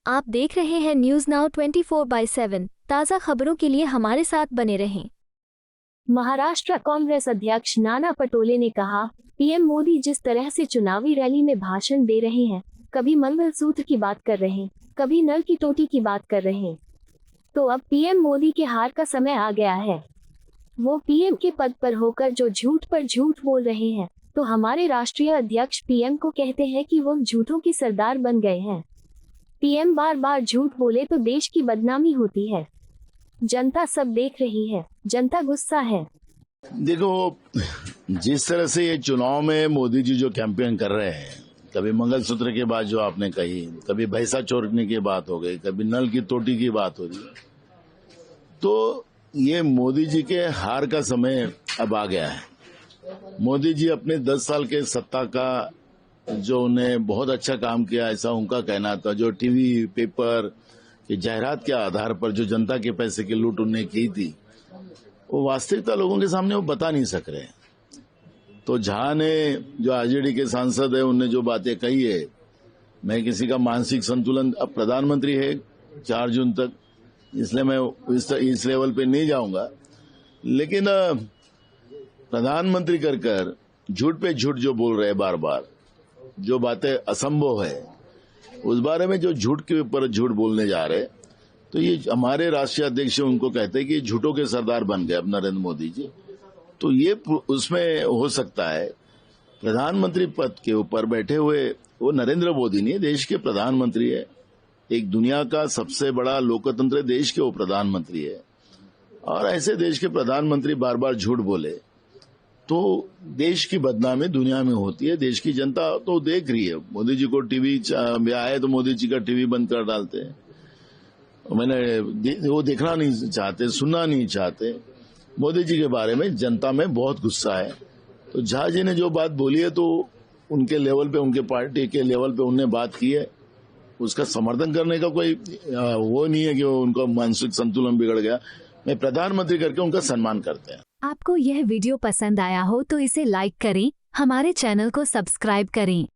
आप देख रहे हैं न्यूज नाउ 24/7। ताज़ा खबरों के लिए हमारे साथ बने रहें। महाराष्ट्र कांग्रेस अध्यक्ष नाना पटोले ने कहा, पीएम मोदी जिस तरह से चुनावी रैली में भाषण दे रहे हैं, कभी मंगलसूत्र की बात कर रहे हैं, कभी नल की टोटी की बात कर रहे हैं, तो अब पीएम मोदी के हार का समय आ गया है। वो पीएम के पद पर होकर जो झूठ पर झूठ बोल रहे हैं, तो हमारे राष्ट्रीय अध्यक्ष पीएम को कहते हैं कि वो झूठों के सरदार बन गए हैं। पीएम बार बार झूठ बोले तो देश की बदनामी होती है। जनता सब देख रही है, जनता गुस्सा है। देखो, जिस तरह से ये चुनाव में मोदी जी जो कैंपेन कर रहे हैं, कभी मंगलसूत्र की बात जो आपने कही, कभी भैंसा चोरने की बात हो गई, कभी नल की टोटी की बात हो रही, तो ये मोदी जी के हार का समय अब आ गया है। मोदी जी अपने 10 साल के सत्ता का जो उन्हें बहुत अच्छा काम किया, ऐसा उनका कहना था। जो टीवी पेपर की जाहिरात के आधार पर जो जनता के पैसे की लूट उन्हें की थी, वो वास्तविकता लोगों के सामने वो बता नहीं सक रहे। तो झा ने, जो आरजेडी के सांसद है, उनने जो बातें कही है, मैं किसी का मानसिक संतुलन, अब प्रधानमंत्री है 4 जून तक, इसलिए मैं इस लेवल पे नहीं जाऊंगा, लेकिन प्रधानमंत्री कर झूठ पे झूठ जो बोल रहे हैं, बार बार जो बातें असंभव है, उस बारे में जो झूठ के ऊपर झूठ बोलने जा रहे, तो ये हमारे राष्ट्रीय अध्यक्ष उनको कहते हैं कि झूठों के सरदार बन गए अब नरेंद्र मोदी जी। तो ये उसमें हो सकता है प्रधानमंत्री पद के ऊपर बैठे हुए वो नरेंद्र मोदी नहीं, देश के प्रधानमंत्री है, एक दुनिया का सबसे बड़ा लोकतंत्र देश के वो प्रधानमंत्री है, और ऐसे देश के प्रधानमंत्री बार बार झूठ बोले तो देश की बदनामी दुनिया में होती है। देश की जनता तो देख रही है, मोदी जी को टीवी आए तो मोदी जी का टीवी बंद कर डालते हैं, वो देखना नहीं चाहते, सुनना नहीं चाहते। मोदी जी के बारे में जनता में बहुत गुस्सा है। तो झा जी ने जो बात बोली है, तो उनके लेवल पे, उनके पार्टी के लेवल पे उन्होंने बात की है, उसका समर्थन करने का कोई वो नहीं है कि उनका मानसिक संतुलन बिगड़ गया। मैं प्रधानमंत्री करके उनका सम्मान करते हैं। आपको यह वीडियो पसंद आया हो तो इसे लाइक करें, हमारे चैनल को सब्सक्राइब करें।